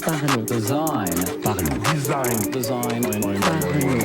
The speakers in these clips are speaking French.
Parlons. Design. Parlons. Design. Parlons.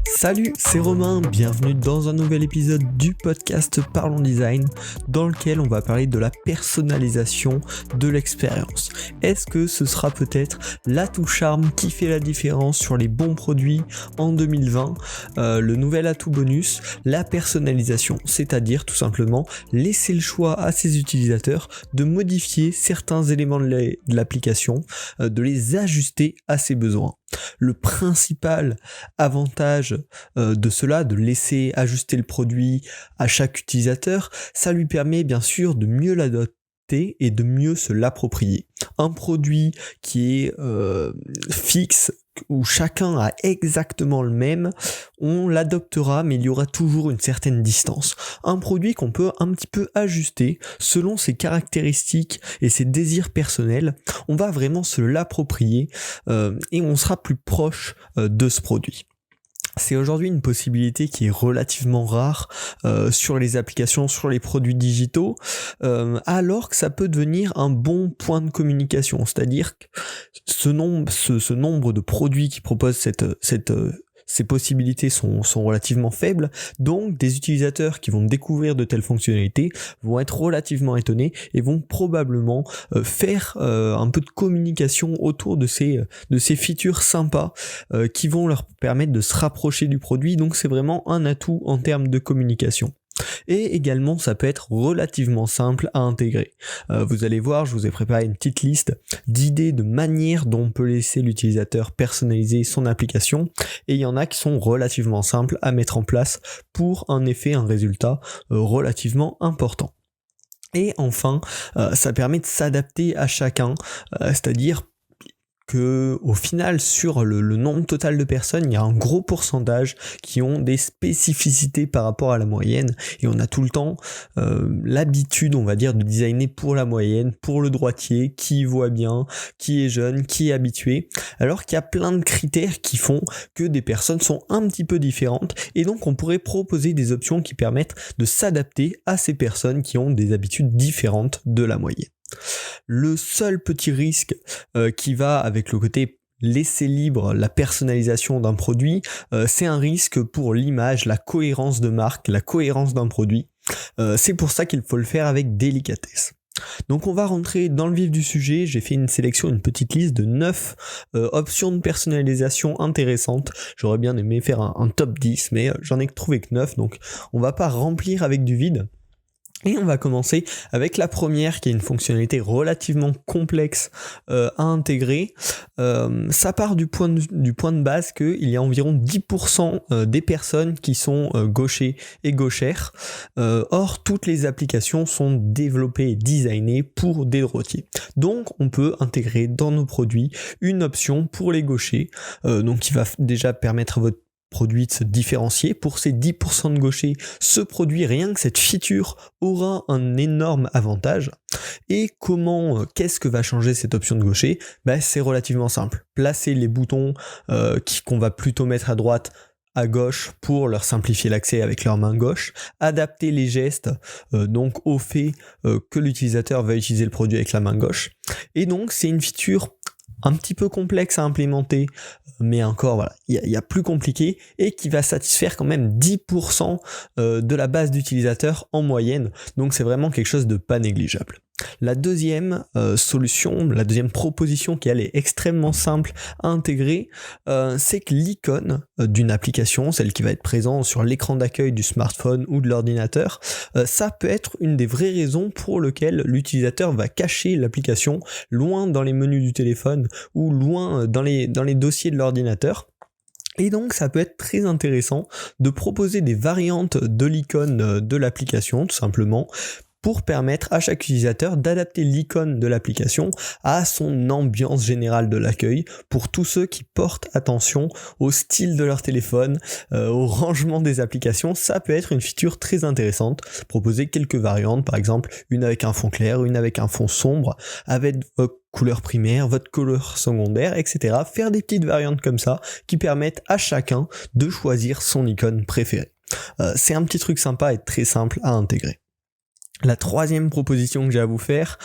Salut, c'est Romain, bienvenue dans un nouvel épisode du podcast Parlons Design, dans lequel on va parler de la personnalisation de l'expérience. Est-ce que ce sera peut-être l'atout charme qui fait la différence sur les bons produits en 2020, le nouvel atout bonus, la personnalisation, c'est-à-dire tout simplement laisser le choix à ses utilisateurs de modifier certains éléments de l'application, de les ajuster à ses besoins. Le principal avantage de cela, de laisser ajuster le produit à chaque utilisateur, ça lui permet bien sûr de mieux l'adopter et de mieux se l'approprier. Un produit qui est fixe, où chacun a exactement le même, on l'adoptera mais il y aura toujours une certaine distance. Un produit qu'on peut un petit peu ajuster selon ses caractéristiques et ses désirs personnels, on va vraiment se l'approprier et on sera plus proche de ce produit. C'est aujourd'hui une possibilité qui est relativement rare sur les applications, sur les produits digitaux, alors que ça peut devenir un bon point de communication. C'est-à-dire que ce nombre de produits qui proposent ces possibilités sont relativement faibles, donc des utilisateurs qui vont découvrir de telles fonctionnalités vont être relativement étonnés et vont probablement faire un peu de communication autour de ces features sympas qui vont leur permettre de se rapprocher du produit, donc c'est vraiment un atout en termes de communication. Et également ça peut être relativement simple à intégrer. Vous allez voir, je vous ai préparé une petite liste d'idées, de manières dont on peut laisser l'utilisateur personnaliser son application, et il y en a qui sont relativement simples à mettre en place pour un résultat relativement important. Et enfin, ça permet de s'adapter à chacun, c'est-à-dire que au final sur le nombre total de personnes, il y a un gros pourcentage qui ont des spécificités par rapport à la moyenne, et on a tout le temps l'habitude, on va dire, de designer pour la moyenne, pour le droitier, qui voit bien, qui est jeune, qui est habitué, alors qu'il y a plein de critères qui font que des personnes sont un petit peu différentes, et donc on pourrait proposer des options qui permettent de s'adapter à ces personnes qui ont des habitudes différentes de la moyenne. Le seul petit risque qui va avec le côté laisser libre la personnalisation d'un produit, c'est un risque pour l'image, la cohérence de marque, la cohérence d'un produit. C'est pour ça qu'il faut le faire avec délicatesse. Donc on va rentrer dans le vif du sujet. J'ai fait une petite liste de 9 options de personnalisation intéressantes. J'aurais bien aimé faire un top 10, mais j'en ai trouvé que 9, donc on va pas remplir avec du vide. Et on va commencer avec la première, qui est une fonctionnalité relativement complexe à intégrer. Ça part du point de base qu'il y a environ 10% des personnes qui sont gauchers et gauchères. Or, toutes les applications sont développées et designées pour des droitiers. Donc, on peut intégrer dans nos produits une option pour les gauchers, donc qui va déjà permettre à votre produit de se différencier. Pour ces 10% de gauchers, ce produit, rien que cette feature aura un énorme avantage. Et qu'est-ce que va changer cette option de gaucher ? C'est relativement simple. Placer les boutons qu'on va plutôt mettre à droite, à gauche pour leur simplifier l'accès avec leur main gauche, adapter les gestes donc au fait que l'utilisateur va utiliser le produit avec la main gauche. Et donc c'est une feature un petit peu complexe à implémenter, mais encore voilà, il y a plus compliqué, et qui va satisfaire quand même 10% de la base d'utilisateurs en moyenne, donc c'est vraiment quelque chose de pas négligeable. La deuxième solution, la deuxième proposition qui elle est extrêmement simple à intégrer, c'est que l'icône d'une application, celle qui va être présente sur l'écran d'accueil du smartphone ou de l'ordinateur, ça peut être une des vraies raisons pour lesquelles l'utilisateur va cacher l'application loin dans les menus du téléphone ou loin dans les dossiers de l'ordinateur. Et donc ça peut être très intéressant de proposer des variantes de l'icône de l'application, tout simplement, pour permettre à chaque utilisateur d'adapter l'icône de l'application à son ambiance générale de l'accueil, pour tous ceux qui portent attention au style de leur téléphone, au rangement des applications. Ça peut être une feature très intéressante. Proposer quelques variantes, par exemple une avec un fond clair, une avec un fond sombre, avec votre couleur primaire, votre couleur secondaire, etc. Faire des petites variantes comme ça qui permettent à chacun de choisir son icône préférée. C'est un petit truc sympa et très simple à intégrer. La troisième proposition que j'ai à vous faire,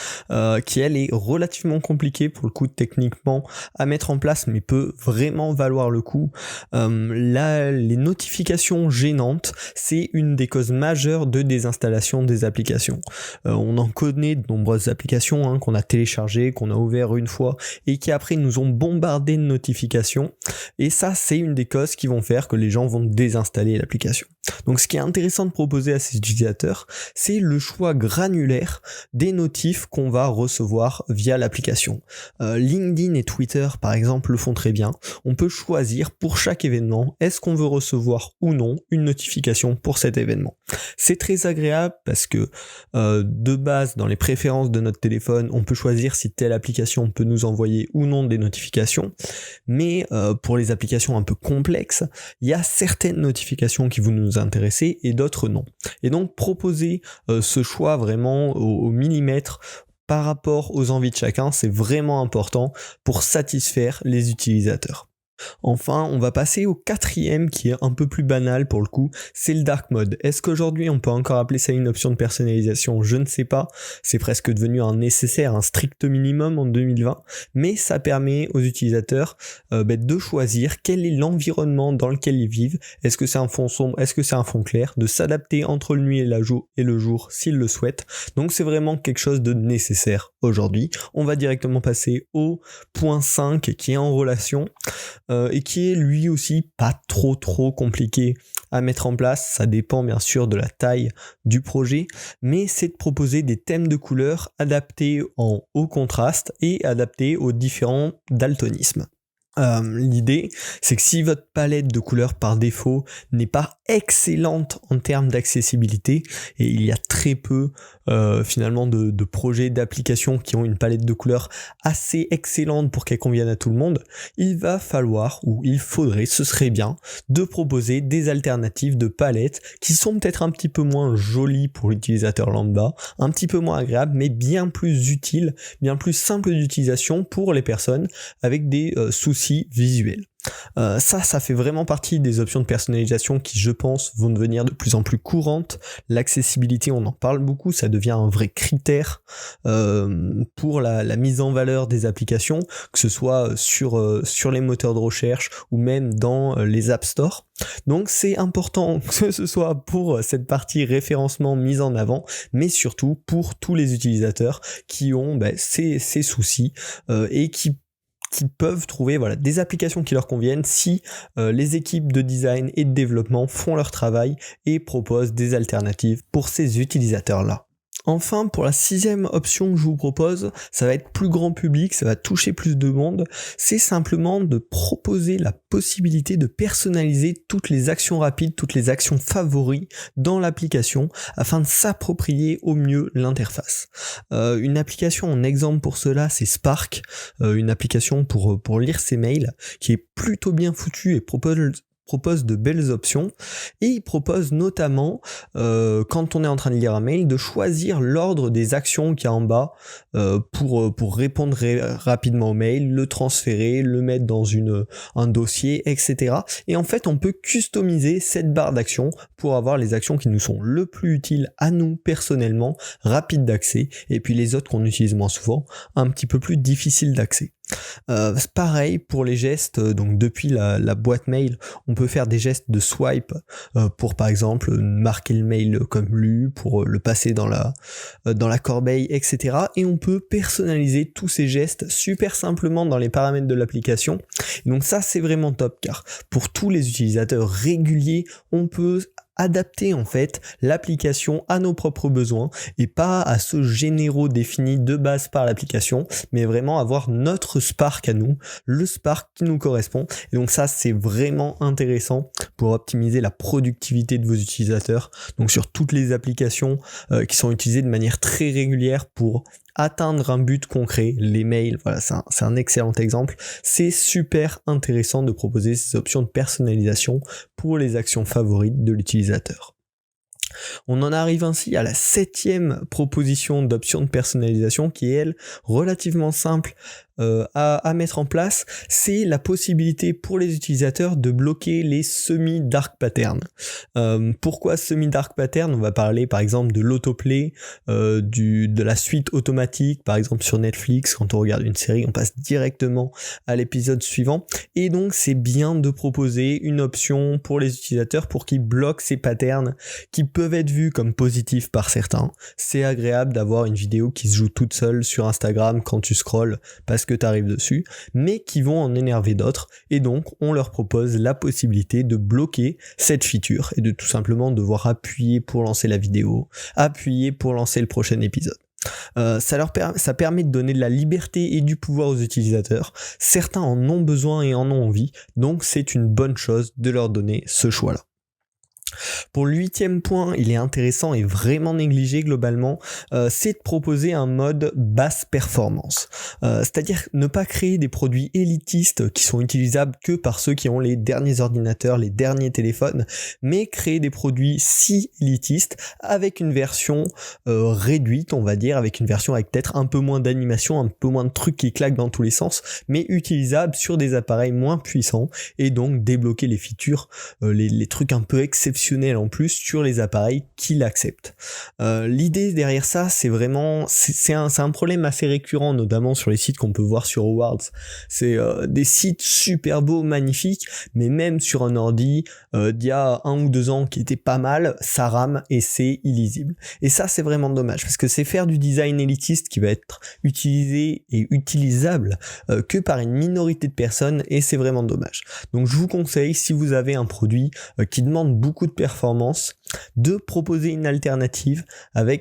qui elle est relativement compliquée pour le coup techniquement à mettre en place, mais peut vraiment valoir le coup. Là, les notifications gênantes, c'est une des causes majeures de désinstallation des applications. On en connaît de nombreuses applications qu'on a téléchargées, qu'on a ouvert une fois et qui après nous ont bombardé de notifications. Et ça, c'est une des causes qui vont faire que les gens vont désinstaller l'application. Donc ce qui est intéressant de proposer à ces utilisateurs, c'est le choix granulaire des notifs qu'on va recevoir via l'application. LinkedIn et Twitter par exemple le font très bien. On peut choisir pour chaque événement, est-ce qu'on veut recevoir ou non une notification pour cet événement. C'est très agréable parce que de base dans les préférences de notre téléphone, on peut choisir si telle application peut nous envoyer ou non des notifications. Mais pour les applications un peu complexes, il y a certaines notifications qui vont nous intéresser et d'autres non. Et donc proposer ce choix vraiment au millimètre par rapport aux envies de chacun, c'est vraiment important pour satisfaire les utilisateurs. Enfin, on va passer au quatrième qui est un peu plus banal pour le coup, c'est le dark mode. Est-ce qu'aujourd'hui on peut encore appeler ça une option de personnalisation ? Je ne sais pas, c'est presque devenu un nécessaire, un strict minimum en 2020, mais ça permet aux utilisateurs de choisir quel est l'environnement dans lequel ils vivent, est-ce que c'est un fond sombre, est-ce que c'est un fond clair, de s'adapter entre le nuit et le jour s'ils le souhaitent. Donc c'est vraiment quelque chose de nécessaire aujourd'hui. On va directement passer au point 5 qui est en relation. Et qui est lui aussi pas trop compliqué à mettre en place. Ça dépend bien sûr de la taille du projet, mais c'est de proposer des thèmes de couleurs adaptés en haut contraste et adaptés aux différents daltonismes. L'idée, c'est que si votre palette de couleurs par défaut n'est pas excellente en termes d'accessibilité, et il y a très peu finalement de projets d'applications qui ont une palette de couleurs assez excellente pour qu'elle convienne à tout le monde, il va falloir, ou il faudrait, ce serait bien, de proposer des alternatives de palettes qui sont peut-être un petit peu moins jolies pour l'utilisateur lambda, un petit peu moins agréables, mais bien plus utiles, bien plus simples d'utilisation pour les personnes avec des soucis visuels. Ça fait vraiment partie des options de personnalisation qui, je pense, vont devenir de plus en plus courantes. L'accessibilité, on en parle beaucoup, ça devient un vrai critère pour la mise en valeur des applications, que ce soit sur les moteurs de recherche ou même dans les App Store. Donc c'est important que ce soit pour cette partie référencement mise en avant, mais surtout pour tous les utilisateurs qui ont ces soucis et qui peuvent trouver des applications qui leur conviennent si les équipes de design et de développement font leur travail et proposent des alternatives pour ces utilisateurs-là. Enfin, pour la sixième option que je vous propose, ça va être plus grand public, ça va toucher plus de monde, c'est simplement de proposer la possibilité de personnaliser toutes les actions rapides, toutes les actions favoris dans l'application afin de s'approprier au mieux l'interface. Une application en exemple pour cela, c'est Spark, une application pour lire ses mails qui est plutôt bien foutue et propose de belles options, et il propose notamment quand on est en train de lire un mail de choisir l'ordre des actions qu'il y a en bas pour répondre rapidement au mail, le transférer, le mettre dans un dossier, etc. Et en fait on peut customiser cette barre d'actions pour avoir les actions qui nous sont le plus utiles à nous personnellement, rapides d'accès, et puis les autres qu'on utilise moins souvent, un petit peu plus difficiles d'accès. Pareil pour les gestes, donc depuis la boîte mail, on peut faire des gestes de swipe pour par exemple marquer le mail comme lu, pour le passer dans la corbeille, etc. Et on peut personnaliser tous ces gestes super simplement dans les paramètres de l'application. Et donc ça c'est vraiment top, car pour tous les utilisateurs réguliers, on peut adapter en fait l'application à nos propres besoins et pas à ceux généraux définis de base par l'application, mais vraiment avoir notre Spark à nous, le Spark qui nous correspond. Et donc ça c'est vraiment intéressant pour optimiser la productivité de vos utilisateurs, donc sur toutes les applications qui sont utilisées de manière très régulière pour atteindre un but concret, les mails, voilà, c'est un excellent exemple. C'est super intéressant de proposer ces options de personnalisation pour les actions favorites de l'utilisateur. On en arrive ainsi à la 7e proposition d'option de personnalisation qui est, elle, relativement simple à mettre en place, c'est la possibilité pour les utilisateurs de bloquer les semi-dark patterns. Pourquoi semi-dark pattern ? On va parler par exemple de l'autoplay, de la suite automatique, par exemple sur Netflix, quand on regarde une série, on passe directement à l'épisode suivant, et donc c'est bien de proposer une option pour les utilisateurs pour qu'ils bloquent ces patterns qui peuvent être vus comme positifs par certains. C'est agréable d'avoir une vidéo qui se joue toute seule sur Instagram quand tu scrolles parce que tu arrives dessus, mais qui vont en énerver d'autres, et donc on leur propose la possibilité de bloquer cette feature et de tout simplement devoir appuyer pour lancer la vidéo, appuyer pour lancer le prochain épisode. Ça permet de donner de la liberté et du pouvoir aux utilisateurs. Certains en ont besoin et en ont envie, donc c'est une bonne chose de leur donner ce choix-là. Pour le 8e point, il est intéressant et vraiment négligé globalement, c'est de proposer un mode basse performance. C'est-à-dire ne pas créer des produits élitistes qui sont utilisables que par ceux qui ont les derniers ordinateurs, les derniers téléphones, mais créer des produits si élitistes avec une version réduite, on va dire, avec une version avec peut-être un peu moins d'animation, un peu moins de trucs qui claquent dans tous les sens, mais utilisable sur des appareils moins puissants, et donc débloquer les features, les trucs un peu exceptionnels en plus sur les appareils qui l'acceptent. L'idée derrière ça, c'est vraiment, c'est un problème assez récurrent, notamment sur les sites qu'on peut voir sur Awards. C'est des sites super beaux, magnifiques, mais même sur un ordi d'il y a 1 ou 2 ans qui était pas mal, ça rame et c'est illisible. Et ça, c'est vraiment dommage, parce que c'est faire du design élitiste qui va être utilisé et utilisable que par une minorité de personnes, et c'est vraiment dommage. Donc je vous conseille, si vous avez un produit qui demande beaucoup de performance, de proposer une alternative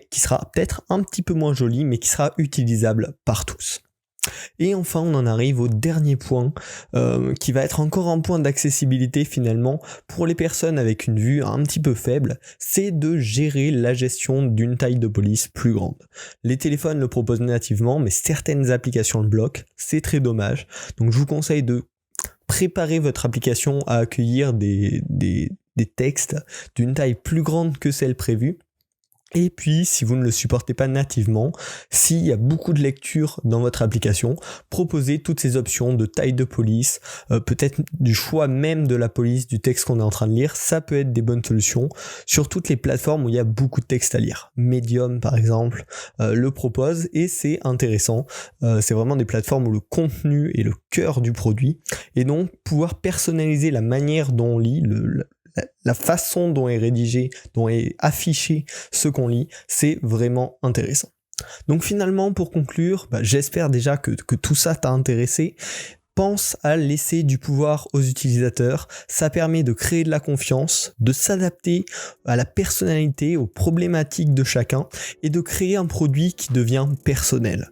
qui sera peut-être un petit peu moins jolie, mais qui sera utilisable par tous. Et enfin, on en arrive au dernier point, qui va être encore un point d'accessibilité finalement pour les personnes avec une vue un petit peu faible, c'est de gérer la gestion d'une taille de police plus grande. Les téléphones le proposent nativement, mais certaines applications le bloquent, c'est très dommage. Donc je vous conseille de préparer votre application à accueillir des textes d'une taille plus grande que celle prévue. Et puis, si vous ne le supportez pas nativement, s'il y a beaucoup de lecture dans votre application, proposez toutes ces options de taille de police, peut-être du choix même de la police du texte qu'on est en train de lire, ça peut être des bonnes solutions sur toutes les plateformes où il y a beaucoup de texte à lire. Medium, par exemple, le propose et c'est intéressant. C'est vraiment des plateformes où le contenu est le cœur du produit, et donc pouvoir personnaliser la manière dont on lit, la façon dont est rédigé, dont est affiché ce qu'on lit, c'est vraiment intéressant. Donc finalement, pour conclure, j'espère déjà que tout ça t'a intéressé. Pense à laisser du pouvoir aux utilisateurs, ça permet de créer de la confiance, de s'adapter à la personnalité, aux problématiques de chacun, et de créer un produit qui devient personnel.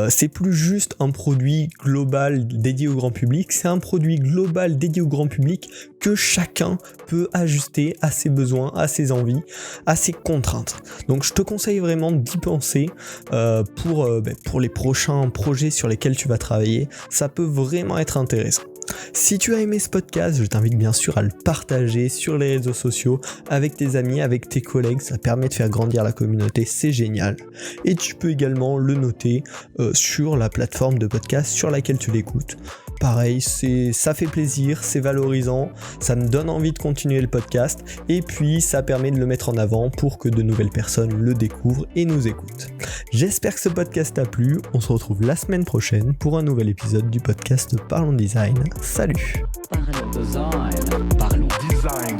C'est plus juste un produit global dédié au grand public, c'est un produit global dédié au grand public que chacun peut ajuster à ses besoins, à ses envies, à ses contraintes. Donc je te conseille vraiment d'y penser pour les prochains projets sur lesquels tu vas travailler, ça peut vraiment être intéressant. Si tu as aimé ce podcast, je t'invite bien sûr à le partager sur les réseaux sociaux avec tes amis, avec tes collègues, ça permet de faire grandir la communauté, c'est génial. Et tu peux également le noter sur la plateforme de podcast sur laquelle tu l'écoutes. Pareil, ça fait plaisir, c'est valorisant, ça me donne envie de continuer le podcast, et puis ça permet de le mettre en avant pour que de nouvelles personnes le découvrent et nous écoutent. J'espère que ce podcast t'a plu, on se retrouve la semaine prochaine pour un nouvel épisode du podcast Parlons Design. Salut! Parlons design.